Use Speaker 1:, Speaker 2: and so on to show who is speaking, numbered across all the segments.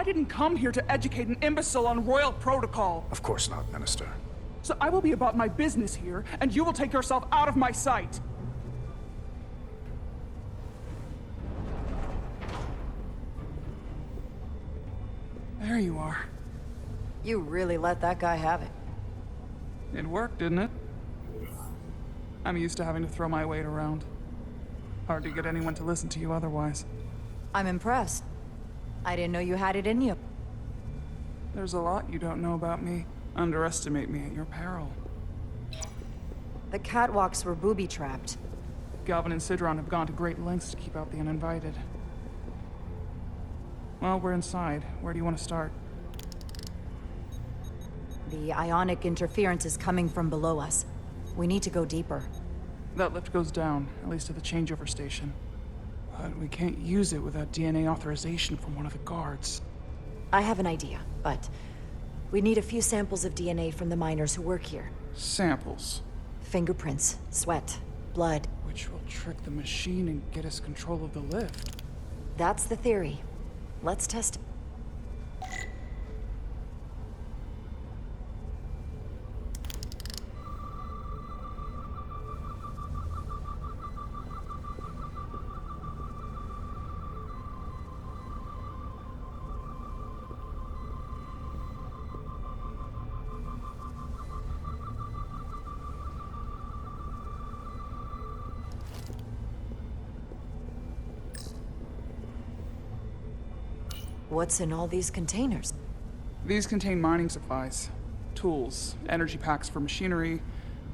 Speaker 1: didn't come here to educate an imbecile on royal protocol.
Speaker 2: Of course not, Minister.
Speaker 1: So I will be about my business here, and you will take yourself out of my sight. There you are.
Speaker 3: You really let that guy have it.
Speaker 1: It worked, didn't it? I'm used to having to throw my weight around. Hard to get anyone to listen to you otherwise.
Speaker 3: I'm impressed. I didn't know you had it in you.
Speaker 1: There's a lot you don't know about me. Underestimate me at your peril.
Speaker 3: The catwalks were booby-trapped.
Speaker 1: Galvin and Sidron have gone to great lengths to keep out the uninvited. Well, we're inside. Where do you want to start?
Speaker 3: The ionic interference is coming from below us. We need to go deeper.
Speaker 1: That lift goes down, at least to the changeover station. But we can't use it without DNA authorization from one of the guards.
Speaker 3: I have an idea, but we need a few samples of DNA from the miners who work here.
Speaker 1: Samples.
Speaker 3: Fingerprints, sweat, blood.
Speaker 1: Which will trick the machine and get us control of the lift.
Speaker 3: That's the theory. Let's test it. What's in all these containers?
Speaker 1: These contain mining supplies, tools, energy packs for machinery.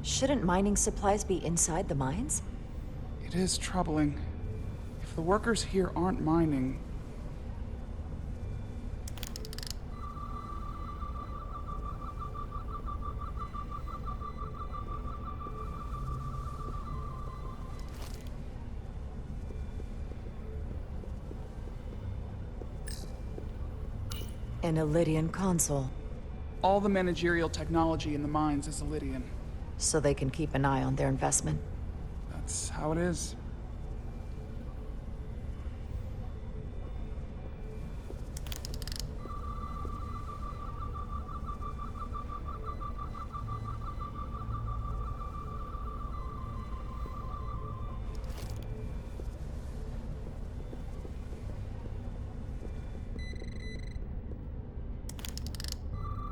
Speaker 3: Shouldn't mining supplies be inside the mines?
Speaker 1: It is troubling. If the workers here aren't mining...
Speaker 3: An Illydian console,
Speaker 1: All the managerial technology in the mines is Illydian.
Speaker 3: so they can keep an eye on their investment.
Speaker 1: That's how it is.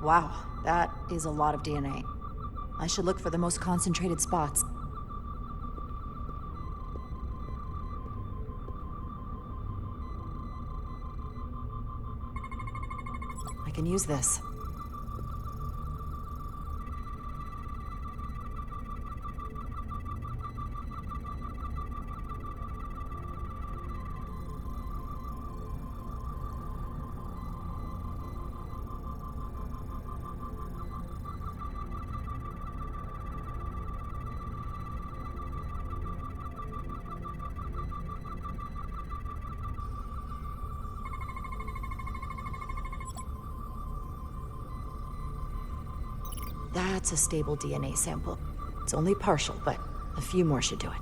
Speaker 3: Wow, that is a lot of DNA. I should look for the most concentrated spots. I can use this. That's a stable DNA sample. It's only partial, but a few more should do it.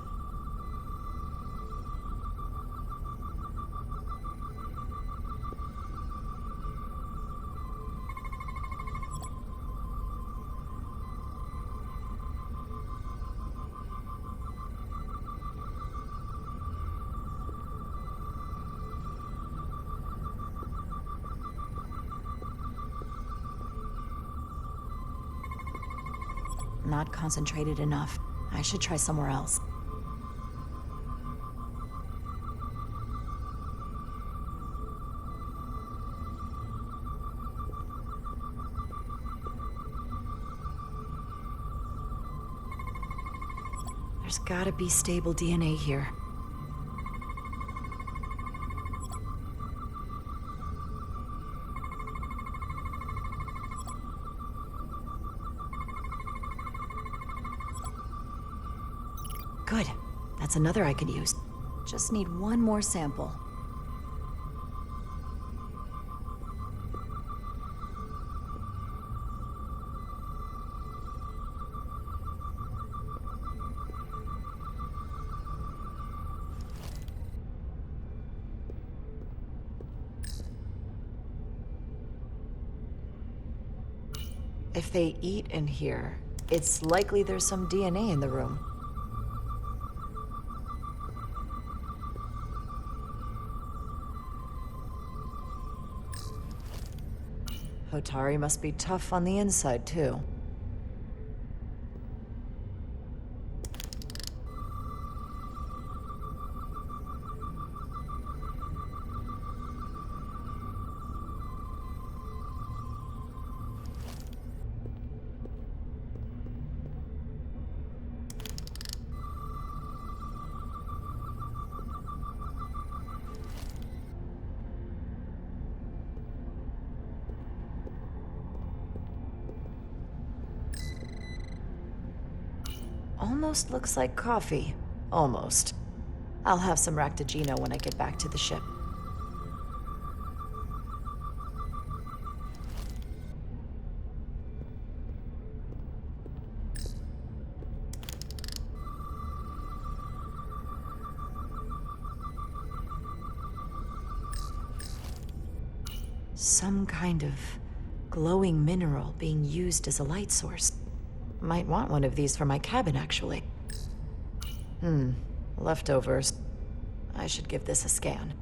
Speaker 3: Not concentrated enough. I should try somewhere else. There's gotta be stable DNA here. Good. That's another I could use. Just need one more sample. If they eat in here, it's likely there's some DNA in the room. Hotari must be tough on the inside, too. Almost looks like coffee. Almost. I'll have some Ractagino when I get back to the ship. Some kind of glowing mineral being used as a light source. Might want one of these for my cabin, actually. Leftovers. I should give this a scan.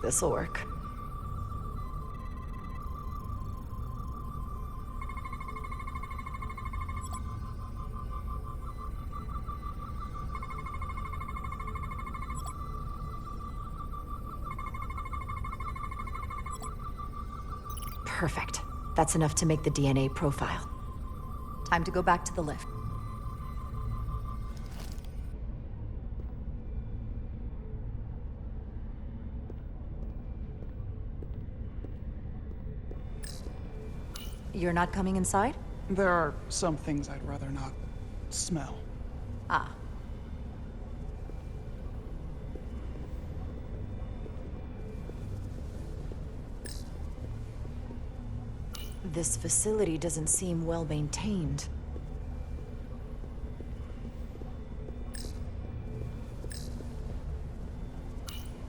Speaker 3: This'll work. Perfect. That's enough to make the DNA profile. Time to go back to the lift. You're not coming inside?
Speaker 1: There are some things I'd rather not smell.
Speaker 3: Ah. This facility doesn't seem well maintained.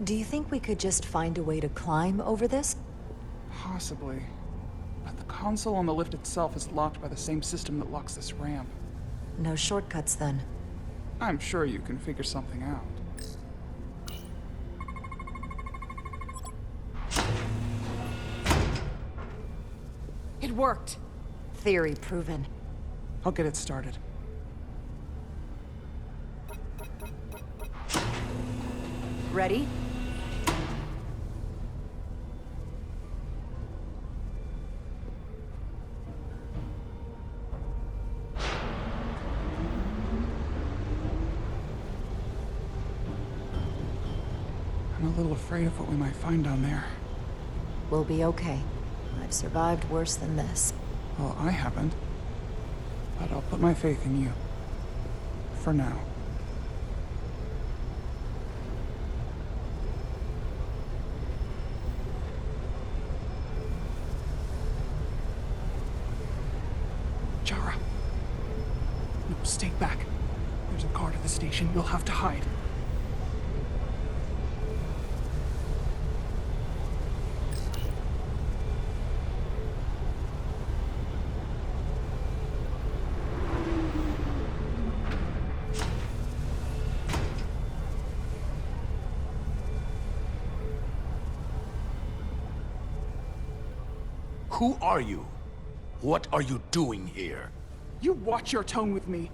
Speaker 3: Do you think we could just find a way to climb over this?
Speaker 1: Possibly. But the console on the lift itself is locked by the same system that locks this ramp.
Speaker 3: No shortcuts, then.
Speaker 1: I'm sure you can figure something out.
Speaker 3: It worked. Theory proven.
Speaker 1: I'll get it started.
Speaker 3: Ready?
Speaker 1: I'm a little afraid of what we might find down there.
Speaker 3: We'll be okay. I've survived worse than this.
Speaker 1: Well, I haven't. But I'll put my faith in you. For now. Jara. No, stay back. There's a guard at the station. You'll have to hide.
Speaker 2: Who are you? What are you doing here?
Speaker 1: You watch your tone with me.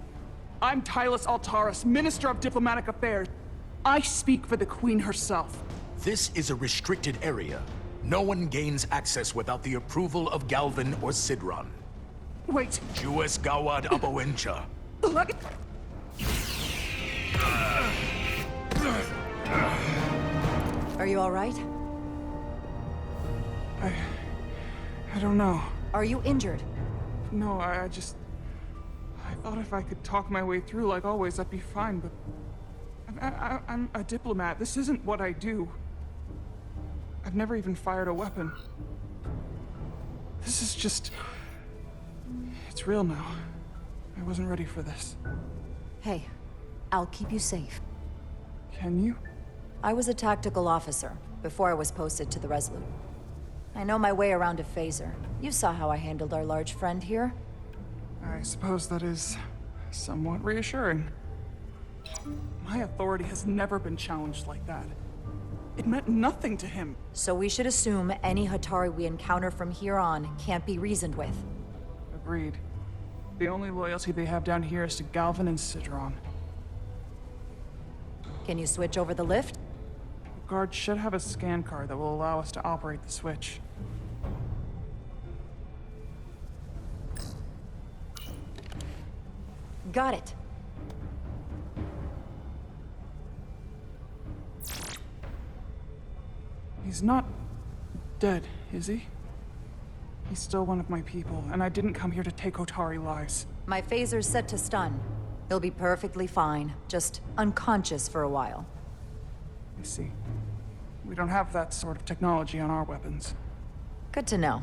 Speaker 1: I'm Tylus Altaris, Minister of Diplomatic Affairs. I speak for the Queen herself.
Speaker 2: This is a restricted area. No one gains access without the approval of Galvin or Sidron.
Speaker 1: Wait,
Speaker 2: Jues Gawad Abawincha.
Speaker 1: look.
Speaker 3: Are you alright?
Speaker 1: I don't know.
Speaker 3: Are you injured?
Speaker 1: No, I thought if I could talk my way through like always, I'd be fine, but... I'm a diplomat. This isn't what I do. I've never even fired a weapon. This is just... It's real now. I wasn't ready for this.
Speaker 3: Hey, I'll keep you safe.
Speaker 1: Can you?
Speaker 3: I was a tactical officer before I was posted to the Resolute. I know my way around a phaser. You saw how I handled our large friend here.
Speaker 1: I suppose that is somewhat reassuring. My authority has never been challenged like that. It meant nothing to him.
Speaker 3: So we should assume any Hatari we encounter from here on can't be reasoned with.
Speaker 1: Agreed. The only loyalty they have down here is to Galvin and Sidron.
Speaker 3: Can you switch over the lift?
Speaker 1: The guard should have a scan card that will allow us to operate the switch.
Speaker 3: Got it.
Speaker 1: He's not dead, is he? He's still one of my people, and I didn't come here to take Otari lives.
Speaker 3: My phaser's set to stun. He'll be perfectly fine, just unconscious for a while.
Speaker 1: I see. We don't have that sort of technology on our weapons.
Speaker 3: Good to know.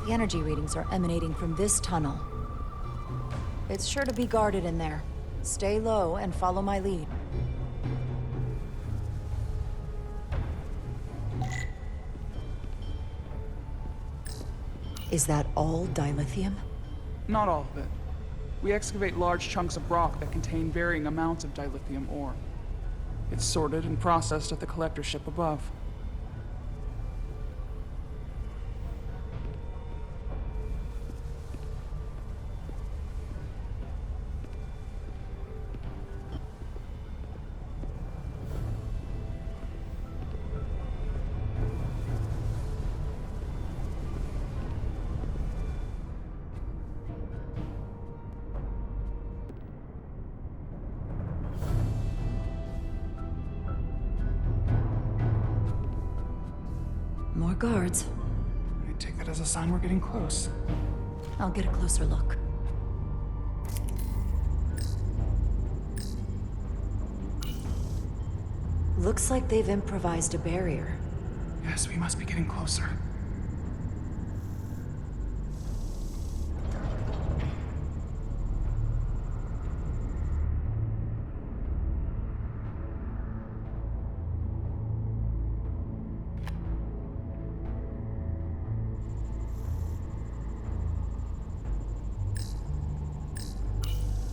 Speaker 3: The energy readings are emanating from this tunnel. It's sure to be guarded in there. Stay low and follow my lead. Is that all dilithium?
Speaker 1: Not all of it. We excavate large chunks of rock that contain varying amounts of dilithium ore. It's sorted and processed at the collector ship above.
Speaker 3: More guards.
Speaker 1: I take that as a sign we're getting close.
Speaker 3: I'll get a closer look. Looks like they've improvised a barrier.
Speaker 1: Yes, we must be getting closer.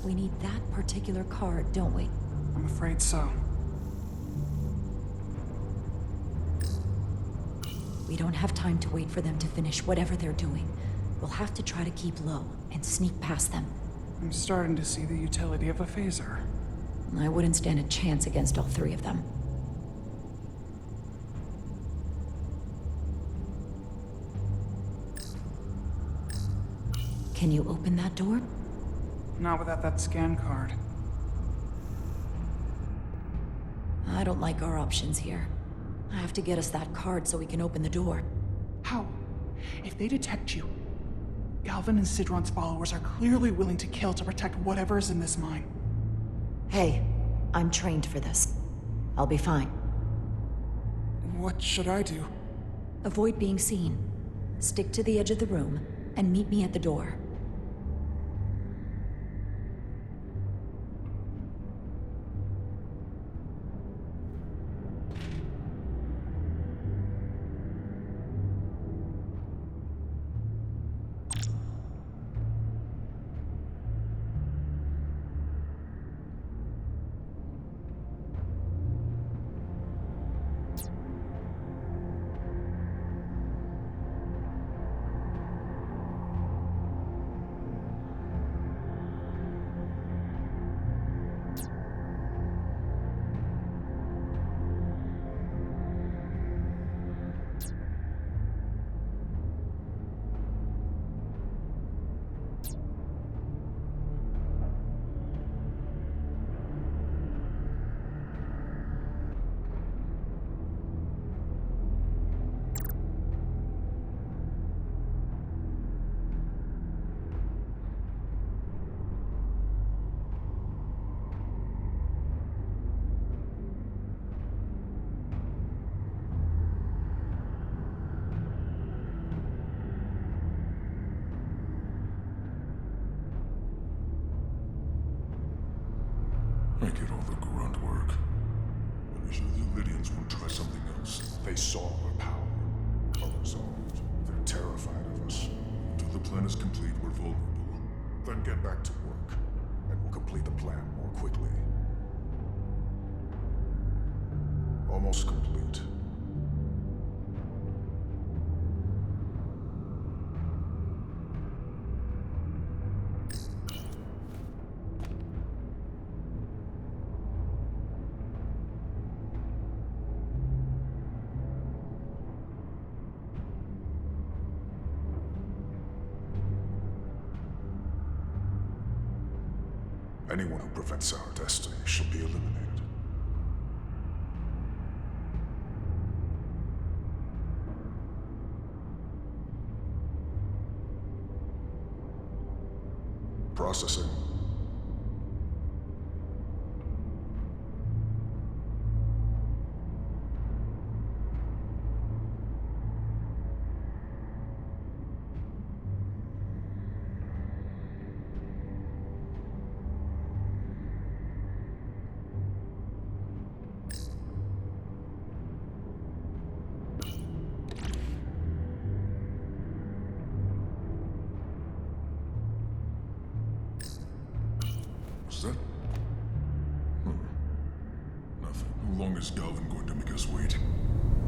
Speaker 3: We need that particular card, don't we?
Speaker 1: I'm afraid so.
Speaker 3: We don't have time to wait for them to finish whatever they're doing. We'll have to try to keep low and sneak past them.
Speaker 1: I'm starting to see the utility of a phaser.
Speaker 3: I wouldn't stand a chance against all three of them. Can you open that door?
Speaker 1: Not without that scan card.
Speaker 3: I don't like our options here. I have to get us that card so we can open the door.
Speaker 1: How? If they detect you, Galvin and Sidron's followers are clearly willing to kill to protect whatever's in this mine.
Speaker 3: Hey, I'm trained for this. I'll be fine.
Speaker 1: What should I do?
Speaker 3: Avoid being seen. Stick to the edge of the room and meet me at the door.
Speaker 4: I get all the grunt work. But usually the Lydians won't try something else.
Speaker 5: They saw our power, our resolve. They're terrified of us.
Speaker 4: Until the plan is complete, we're vulnerable.
Speaker 5: Then get back to work, and we'll complete the plan more quickly. Almost complete. Anyone who prevents our destiny shall be eliminated. Processing.
Speaker 4: What's that? Nothing. How long is Galvin going to make us wait?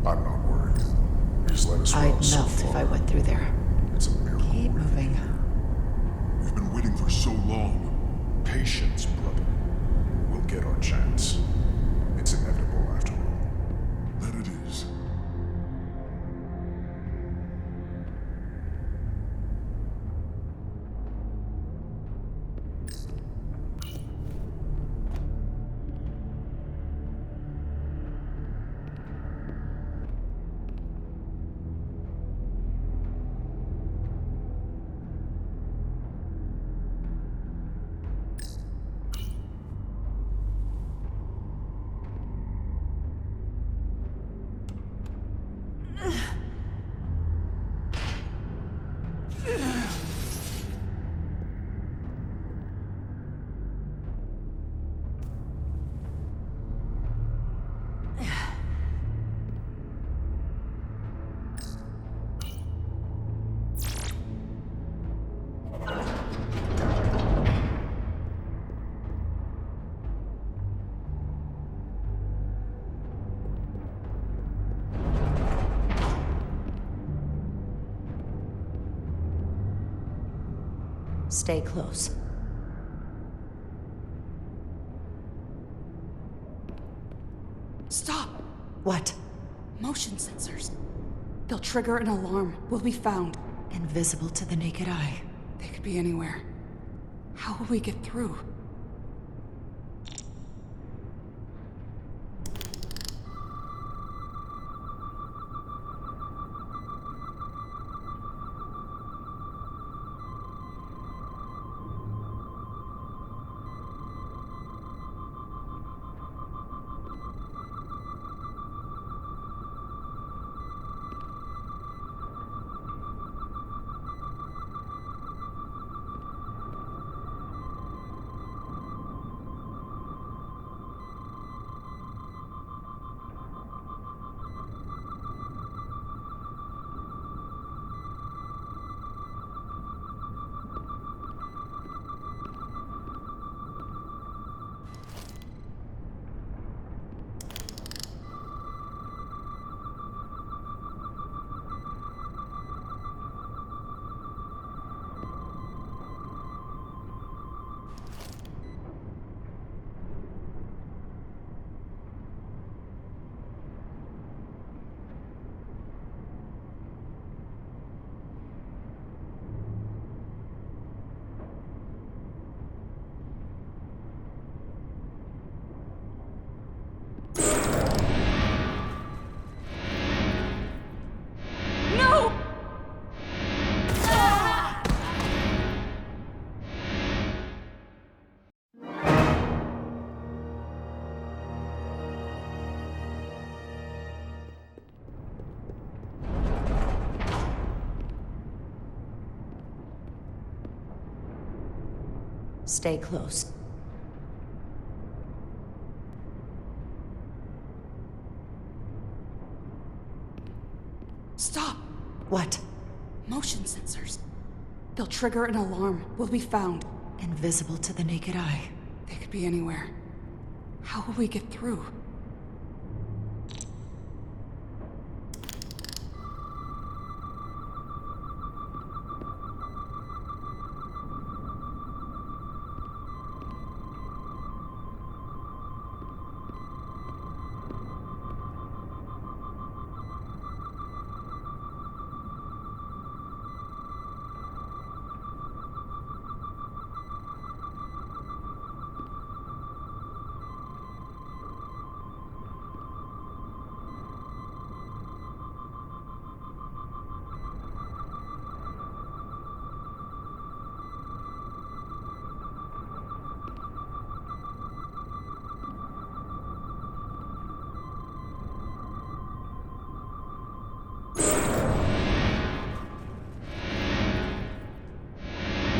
Speaker 5: I'm not worried. He's let us
Speaker 6: I'd
Speaker 5: run so
Speaker 6: melt if I
Speaker 5: far.
Speaker 6: went through there.
Speaker 5: It's a miracle.
Speaker 6: Keep moving.
Speaker 4: We've been waiting for so long.
Speaker 5: Patience, brother. We'll get our chance. It's inevitable after all.
Speaker 4: That it is.
Speaker 3: Stay close.
Speaker 7: Stop!
Speaker 3: What?
Speaker 7: Motion sensors. They'll trigger an alarm. We'll be found.
Speaker 3: Invisible to the naked eye.
Speaker 7: They could be anywhere. How will we get through?
Speaker 3: Stay close. What?
Speaker 7: Motion sensors. They'll trigger an alarm. We'll be found.
Speaker 3: Invisible to the naked eye.
Speaker 7: They could be anywhere. How will we get through?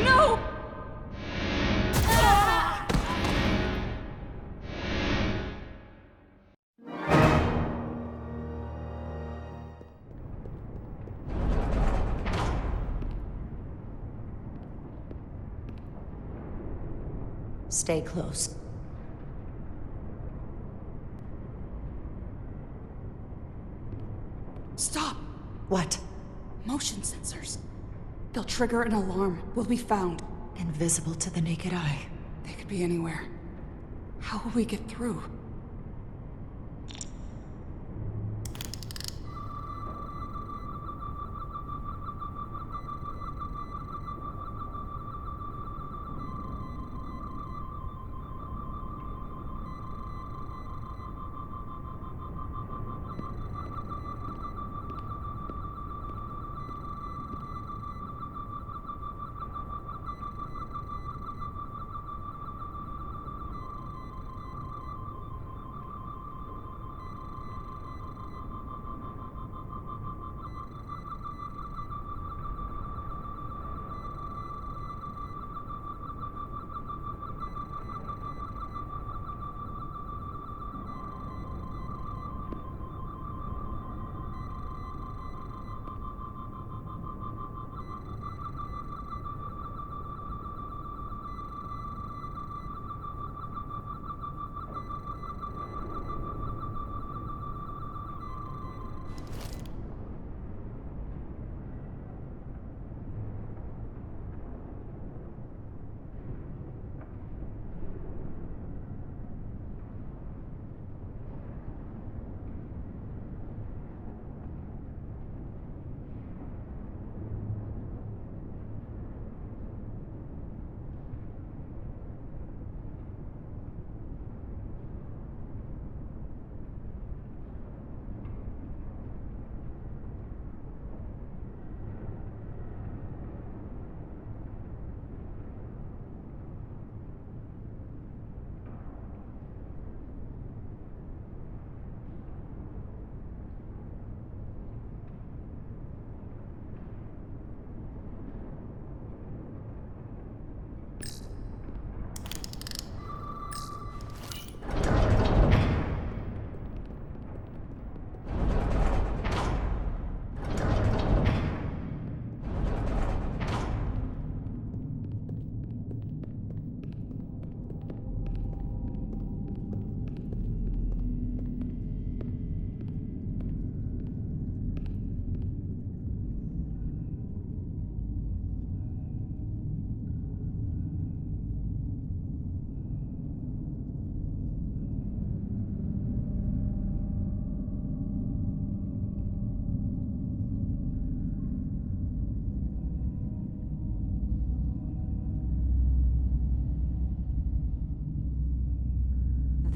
Speaker 7: No!
Speaker 3: Stay close.
Speaker 7: Stop!
Speaker 3: What?
Speaker 7: Motion sensors. They'll trigger an alarm. We'll be found.
Speaker 3: Invisible to the naked eye.
Speaker 7: They could be anywhere. How will we get through?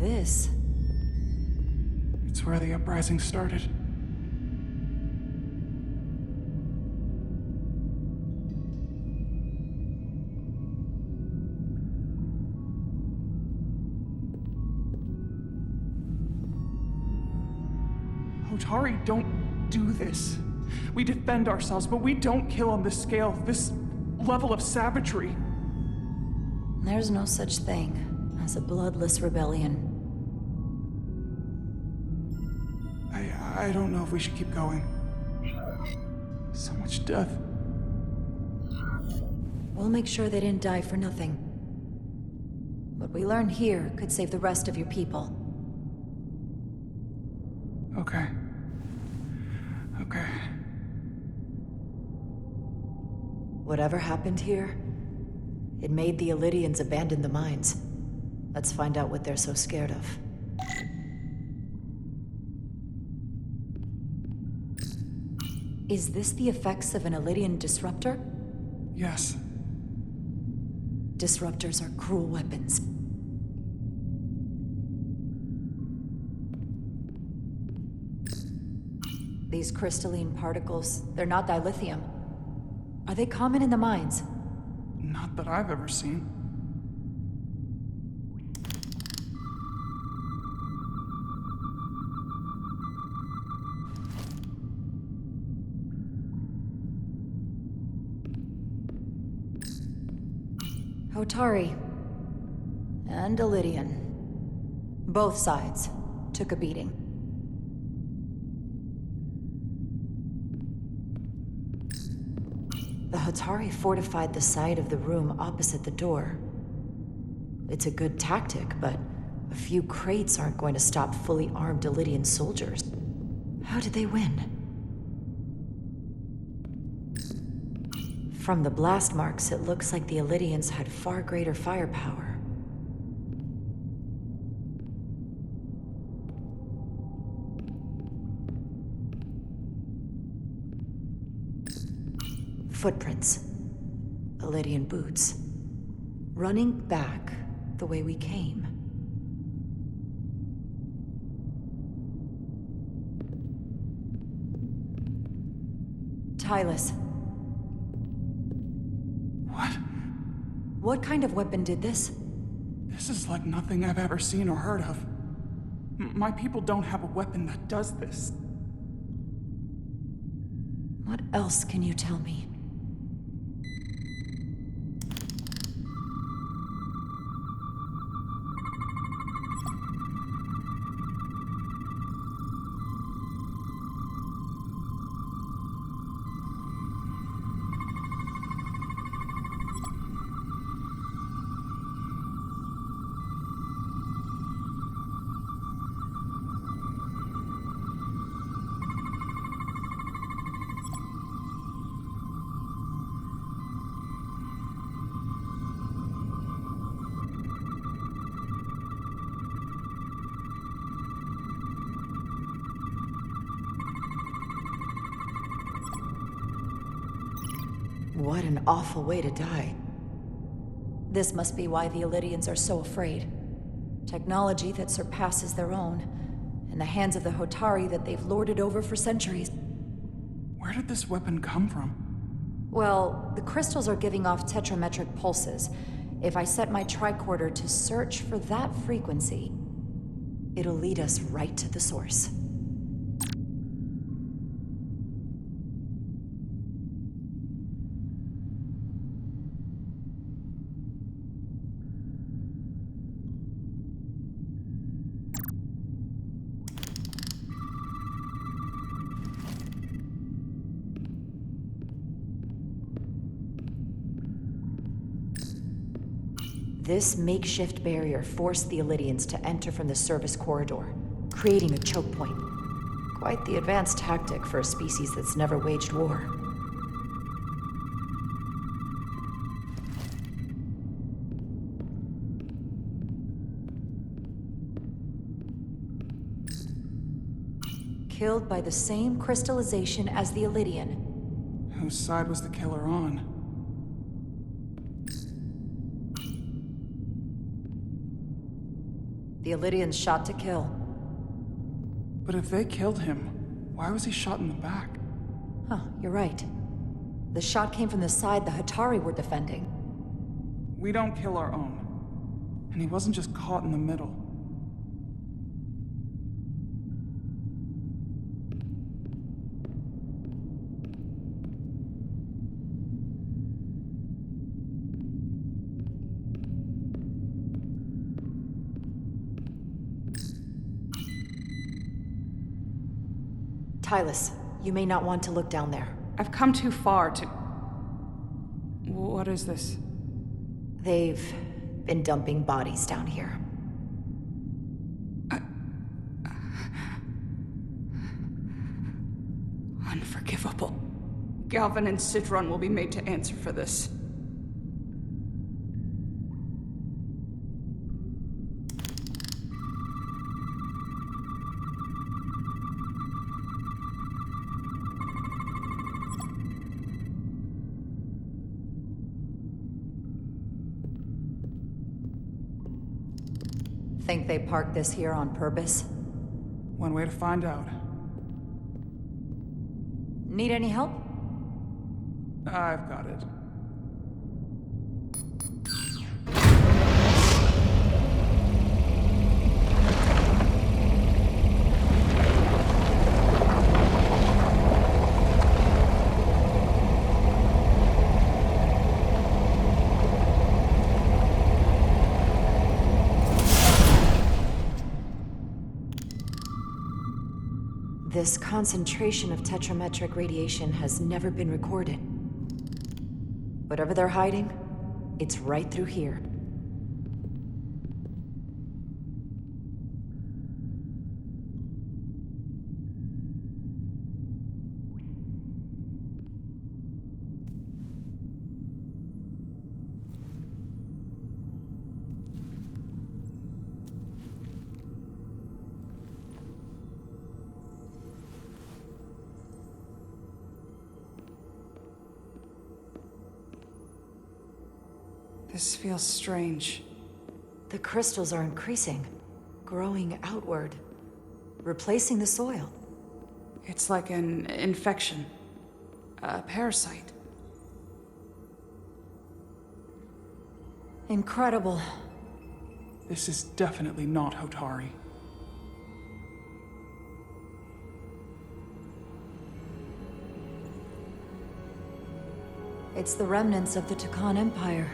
Speaker 3: This?
Speaker 1: It's where the uprising started. Otari, don't do this. We defend ourselves, but we don't kill on this scale, this level of savagery.
Speaker 3: There's no such thing as a bloodless rebellion.
Speaker 1: I don't know if we should keep going. So much death.
Speaker 3: We'll make sure they didn't die for nothing. What we learn here could save the rest of your people.
Speaker 1: Okay. Okay.
Speaker 3: Whatever happened here, it made the Illydians abandon the mines. Let's find out what they're so scared of. Is this the effects of an Illydian disruptor?
Speaker 1: Yes.
Speaker 3: Disruptors are cruel weapons. These crystalline particles, they're not dilithium. Are they common in the mines?
Speaker 1: Not that I've ever seen.
Speaker 3: Hotari. And Illydian. Both sides took a beating. The Hotari fortified the side of the room opposite the door. It's a good tactic, but a few crates aren't going to stop fully armed Illydian soldiers. How did they win? From the blast marks, it looks like the Illydians had far greater firepower. Footprints. Illydian boots. Running back the way we came. Tylus.
Speaker 1: What?
Speaker 3: What kind of weapon did this?
Speaker 1: This is like nothing I've ever seen or heard of. My people don't have a weapon that does this.
Speaker 3: What else can you tell me? What an awful way to die. This must be why the Illydians are so afraid. Technology that surpasses their own, in the hands of the Hotari that they've lorded over for centuries.
Speaker 1: Where did this weapon come from?
Speaker 3: Well, the crystals are giving off tetrametric pulses. If I set my tricorder to search for that frequency, it'll lead us right to the source. This makeshift barrier forced the Illydians to enter from the service corridor, creating a choke point. Quite the advanced tactic for a species that's never waged war. Killed by the same crystallization as the Illydian.
Speaker 1: Whose side was the killer on?
Speaker 3: The Illydians shot to kill.
Speaker 1: But if they killed him, why was he shot in the back?
Speaker 3: Huh, you're right. The shot came from the side the Hotari were defending.
Speaker 1: We don't kill our own. And he wasn't just caught in the middle.
Speaker 3: Tylus, you may not want to look down there.
Speaker 7: I've come too far to... What is this?
Speaker 3: They've been dumping bodies down here.
Speaker 7: Unforgivable. Galvin and Sidron will be made to answer for this.
Speaker 3: Think they parked this here on purpose?
Speaker 1: One way to find out.
Speaker 3: Need any help?
Speaker 1: I've got it.
Speaker 3: This concentration of tetrametric radiation has never been recorded. Whatever they're hiding, it's right through here.
Speaker 7: This feels strange.
Speaker 3: The crystals are increasing, growing outward, replacing the soil.
Speaker 7: It's like an infection. A parasite.
Speaker 3: Incredible.
Speaker 1: This is definitely not Hotari.
Speaker 3: It's the remnants of the Takan Empire.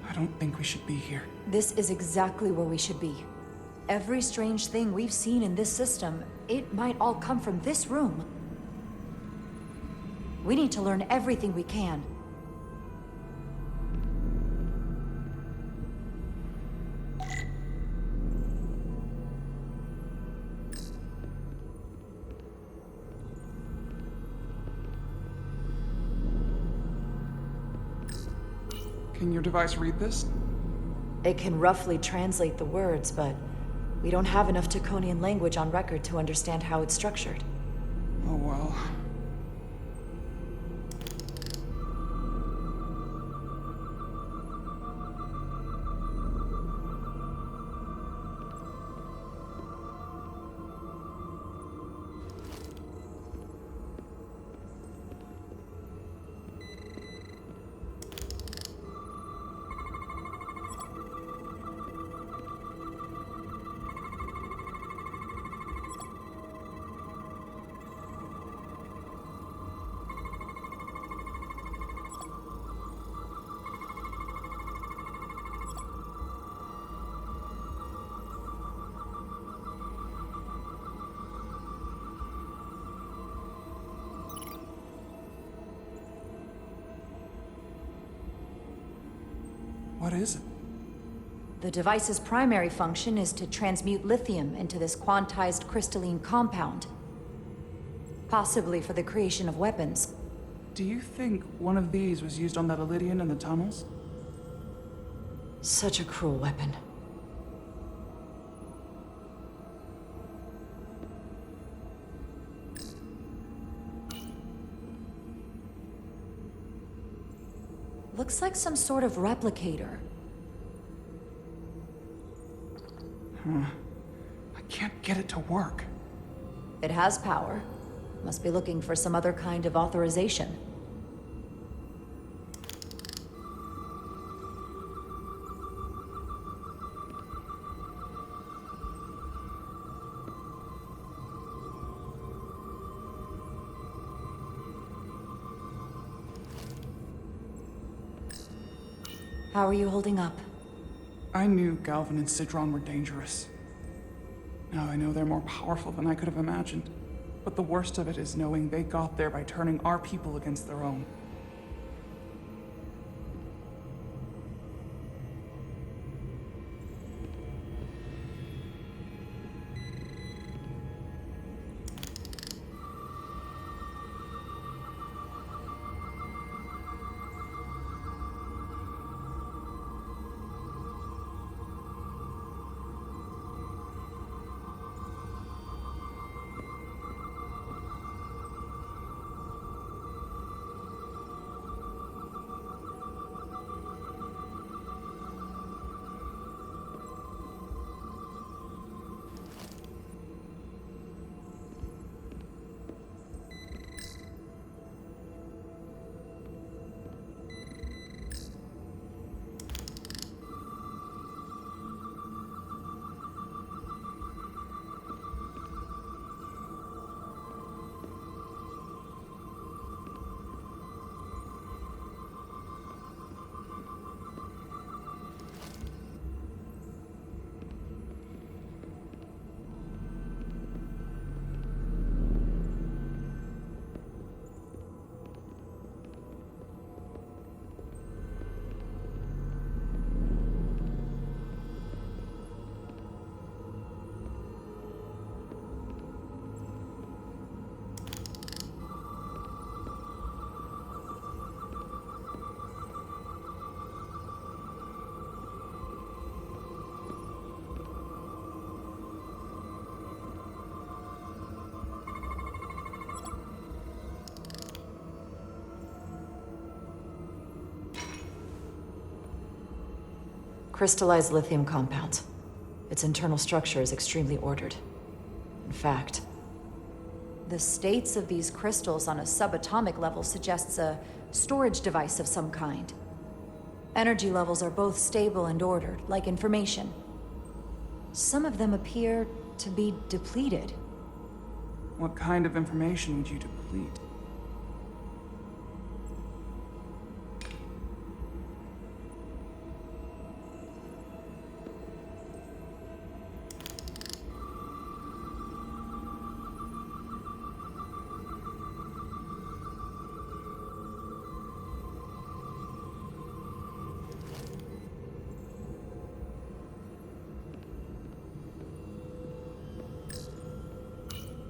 Speaker 1: I don't think we should be here.
Speaker 3: This is exactly where we should be. Every strange thing we've seen in this system, it might all come from this room. We need to learn everything we can.
Speaker 1: Can your device read this?
Speaker 3: It can roughly translate the words, but we don't have enough Taconian language on record to understand how it's structured.
Speaker 1: Oh well. What is it?
Speaker 3: The device's primary function is to transmute lithium into this quantized crystalline compound. Possibly for the creation of weapons.
Speaker 1: Do you think one of these was used on that Elydian in the tunnels?
Speaker 3: Such a cruel weapon. Looks like some sort of replicator.
Speaker 1: I can't get it to work.
Speaker 3: It has power. Must be looking for some other kind of authorization. How are you holding up?
Speaker 1: I knew Galvin and Sidron were dangerous. Now I know they're more powerful than I could have imagined. But the worst of it is knowing they got there by turning our people against their own.
Speaker 3: Crystallized lithium compounds. Its internal structure is extremely ordered. In fact, the states of these crystals on a subatomic level suggests a storage device of some kind. Energy levels are both stable and ordered, like information. Some of them appear to be depleted.
Speaker 1: What kind of information would you deplete?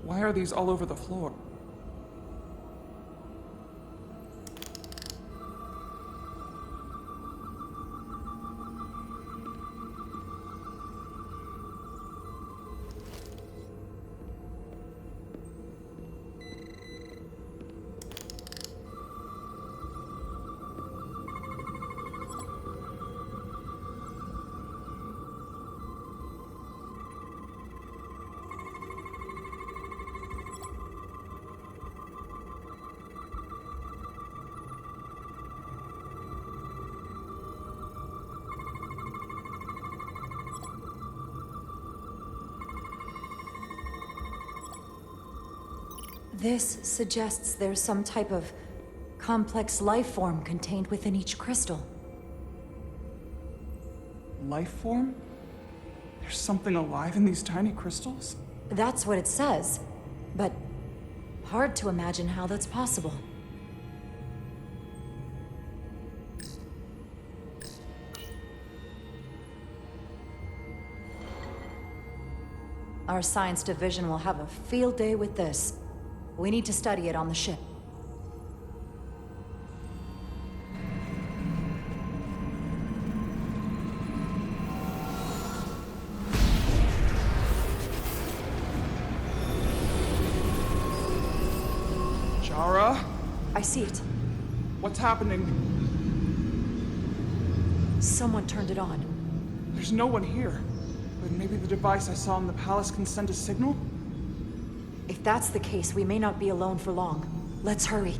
Speaker 1: Why are these all over the floor?
Speaker 3: This suggests there's some type of complex life form contained within each crystal.
Speaker 1: Life form? There's something alive in these tiny crystals?
Speaker 3: That's what it says, but hard to imagine how that's possible. Our science division will have a field day with this. We need to study it on the ship.
Speaker 1: Jara?
Speaker 3: I see it.
Speaker 1: What's happening?
Speaker 3: Someone turned it on.
Speaker 1: There's no one here. But maybe the device I saw in the palace can send a signal?
Speaker 3: If that's the case, we may not be alone for long. Let's hurry.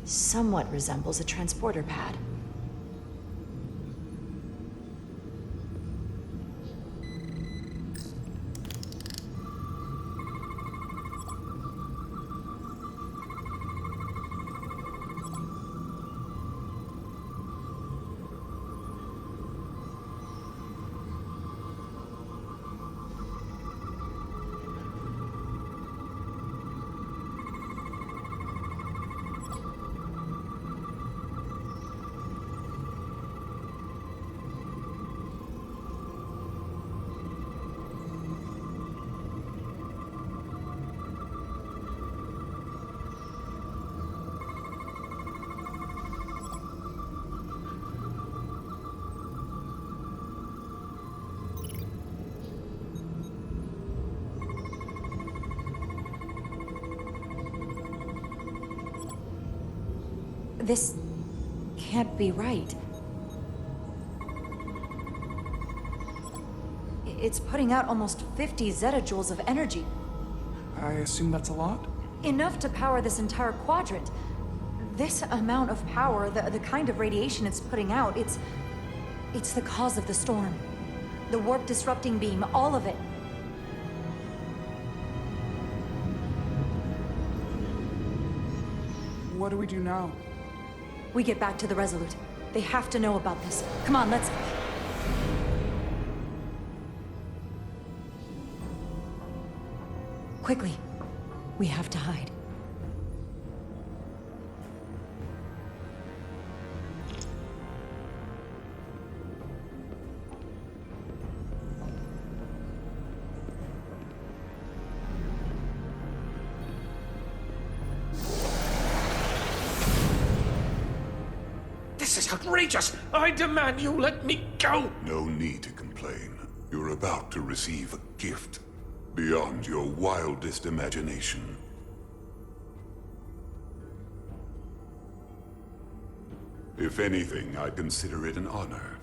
Speaker 3: Somewhat resembles a transporter pad. This can't be right. It's putting out almost 50 zettajoules of energy.
Speaker 1: I assume that's a lot?
Speaker 3: Enough to power this entire quadrant. This amount of power, the kind of radiation it's putting out, it's the cause of the storm. The warp disrupting beam, all of it.
Speaker 1: What do we do now?
Speaker 3: We get back to the Resolute. They have to know about this. Come on, let's... Quickly. We have to hide.
Speaker 2: This is outrageous! I demand you let me go!
Speaker 4: No need to complain. You're about to receive a gift beyond your wildest imagination. If anything, I consider it an honor.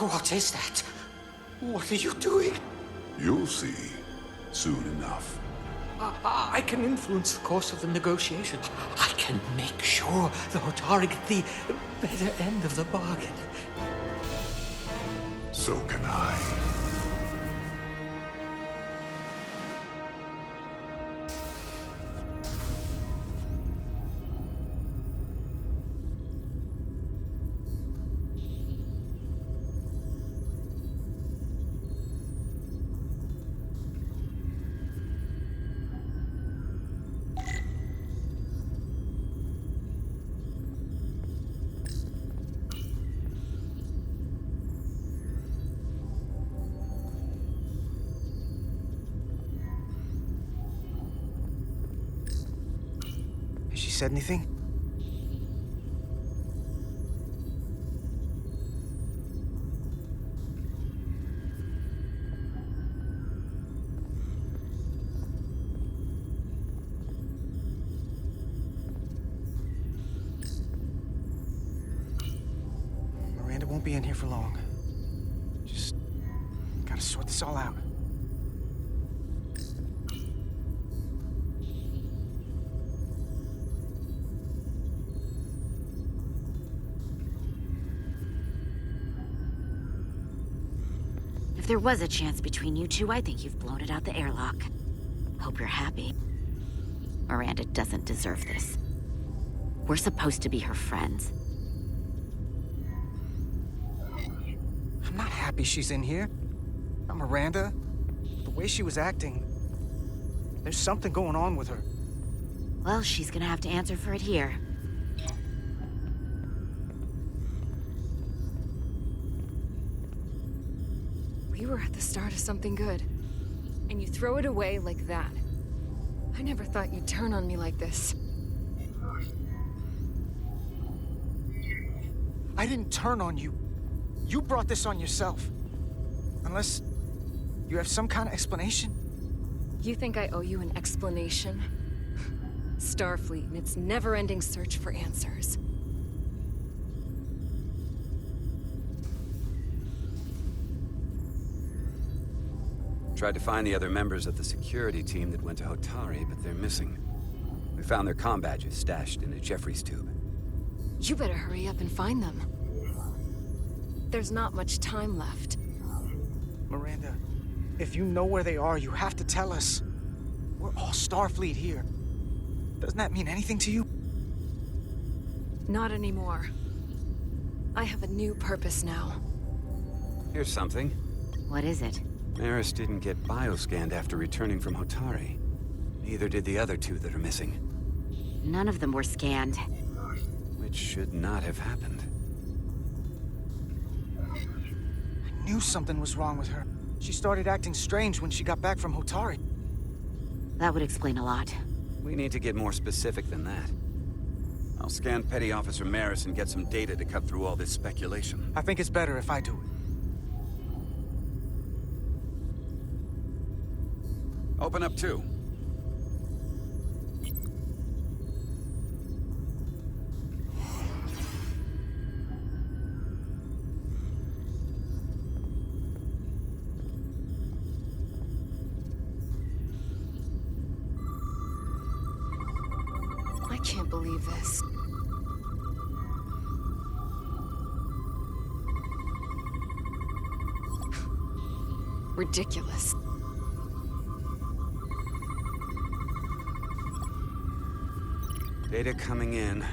Speaker 2: What is that? What are you doing?
Speaker 4: You'll see soon enough.
Speaker 2: I can influence the course of the negotiations. I can make sure the Hotari get the better end of the bargain.
Speaker 4: So can I.
Speaker 6: Has she said anything? Miranda won't be in here for long. Just gotta sort this all out.
Speaker 8: If there was a chance between you two, I think you've blown it out the airlock. Hope you're happy. Miranda doesn't deserve this. We're supposed to be her friends.
Speaker 6: I'm not happy she's in here. Not Miranda. The way she was acting. There's something going on with her.
Speaker 8: Well, she's gonna have to answer for it here.
Speaker 7: We were at the start of something good, and you throw it away like that. I never thought you'd turn on me like this.
Speaker 6: I didn't turn on you. You brought this on yourself. Unless you have some kind of explanation.
Speaker 7: You think I owe you an explanation? Starfleet and its never-ending search for answers.
Speaker 9: Tried to find the other members of the security team that went to Hotari, but they're missing. We found their comm badges stashed in a Jeffries tube.
Speaker 7: You better hurry up and find them. There's not much time left.
Speaker 6: Miranda, if you know where they are, you have to tell us. We're all Starfleet here. Doesn't that mean anything to you?
Speaker 7: Not anymore. I have a new purpose now.
Speaker 9: Here's something.
Speaker 8: What is it?
Speaker 9: Maris didn't get bioscanned after returning from Hotari. Neither did the other two that are missing.
Speaker 8: None of them were scanned.
Speaker 9: Which should not have happened.
Speaker 6: I knew something was wrong with her. She started acting strange when she got back from Hotari.
Speaker 8: That would explain a lot.
Speaker 9: We need to get more specific than that. I'll scan Petty Officer Maris and get some data to cut through all this speculation.
Speaker 6: I think it's better if I do it.
Speaker 9: Open up too.
Speaker 7: I can't believe this. Ridiculous.
Speaker 9: Data coming in.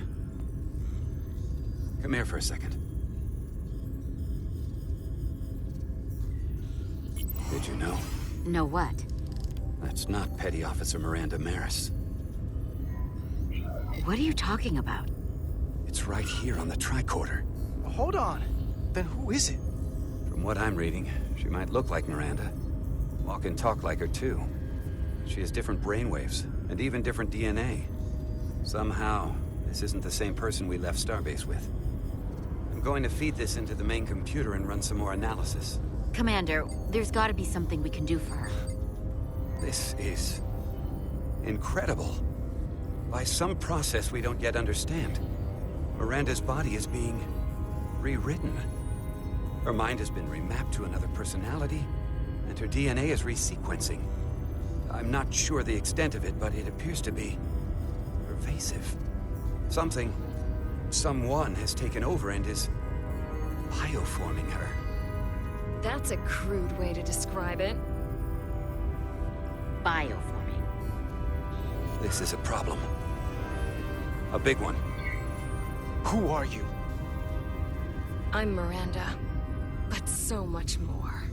Speaker 9: Come here for a second. Did you know?
Speaker 8: Know what?
Speaker 9: That's not Petty Officer Miranda Maris.
Speaker 8: What are you talking about?
Speaker 9: It's right here on the tricorder.
Speaker 6: Hold on. Then who is it?
Speaker 9: From what I'm reading, she might look like Miranda. Walk and talk like her too. She has different brainwaves, and even different DNA. Somehow, this isn't the same person we left Starbase with. I'm going to feed this into the main computer and run some more analysis.
Speaker 8: Commander, there's gotta be something we can do for her.
Speaker 9: This is incredible. By some process we don't yet understand, Miranda's body is being rewritten. Her mind has been remapped to another personality, and her DNA is resequencing. I'm not sure the extent of it, but it appears to be pervasive. Someone has taken over and is bioforming her.
Speaker 7: That's a crude way to describe it.
Speaker 8: Bioforming.
Speaker 9: This is a problem. A big one.
Speaker 6: Who are you?
Speaker 7: I'm Miranda, but so much more.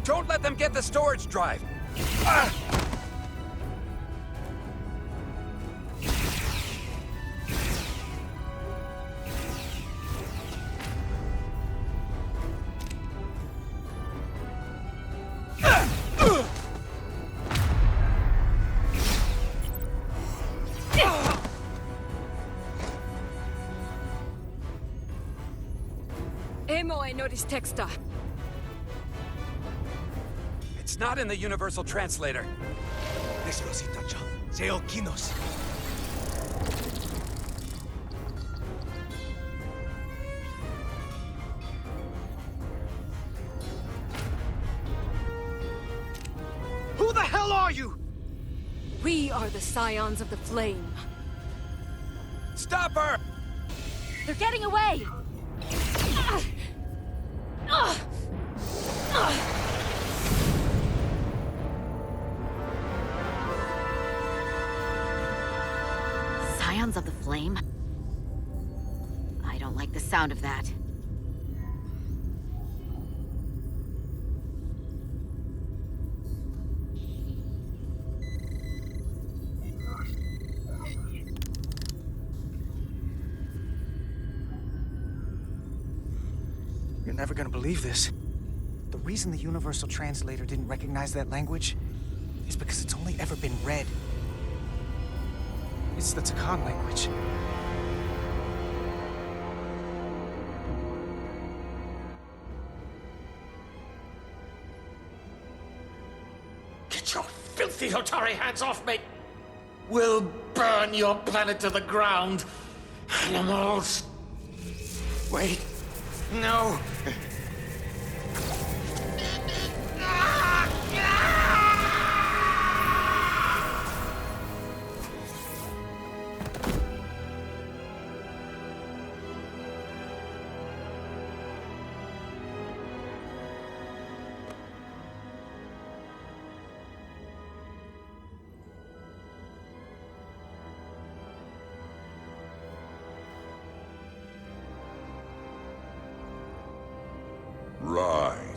Speaker 9: Don't let them get the storage drive!
Speaker 7: Emo I noticed texta.
Speaker 9: It's not in the Universal Translator.
Speaker 6: Who the hell are you?
Speaker 7: We are the Scions of the Flame.
Speaker 9: Stop her!
Speaker 8: They're getting away! Scions of the Flame? I don't like the sound of that.
Speaker 6: You're never gonna believe this. The reason the Universal Translator didn't recognize that language is because it's only ever been read. It's the Takan language.
Speaker 2: Get your filthy Hotari hands off me! We'll burn your planet to the ground. Animals. Wait. No.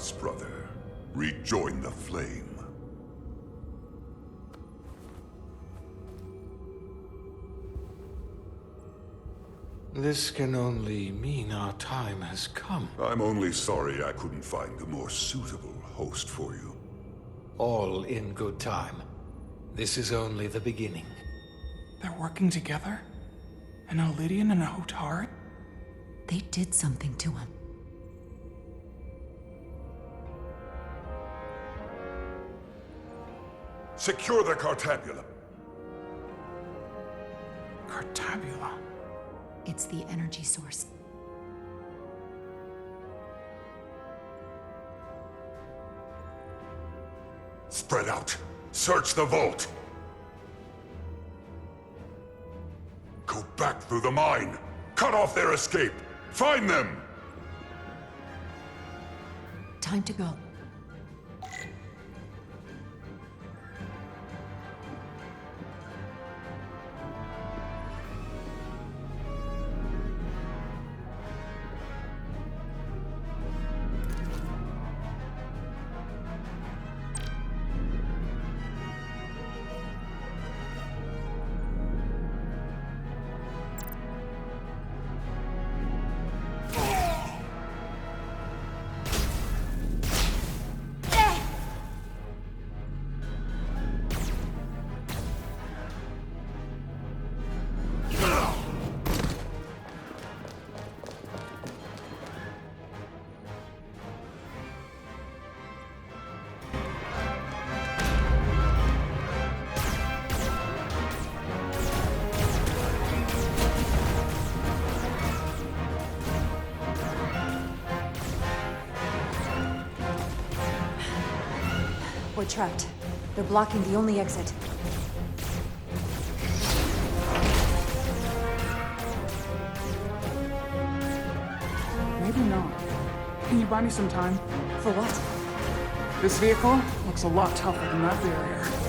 Speaker 4: chance, brother. Rejoin the flame.
Speaker 2: This can only mean our time has come.
Speaker 4: I'm only sorry I couldn't find a more suitable host for you.
Speaker 2: All in good time. This is only the beginning.
Speaker 1: They're working together? An Illidian and a Hotari?
Speaker 3: They did something to him.
Speaker 4: Secure the Cartabula.
Speaker 1: Cartabula.
Speaker 3: It's the energy source.
Speaker 4: Spread out. Search the vault. Go back through the mine. Cut off their escape. Find them!
Speaker 3: Time to go. We're trapped. They're blocking the only exit.
Speaker 1: Maybe not. Can you buy me some time?
Speaker 3: For what?
Speaker 1: This vehicle looks a lot tougher than that barrier.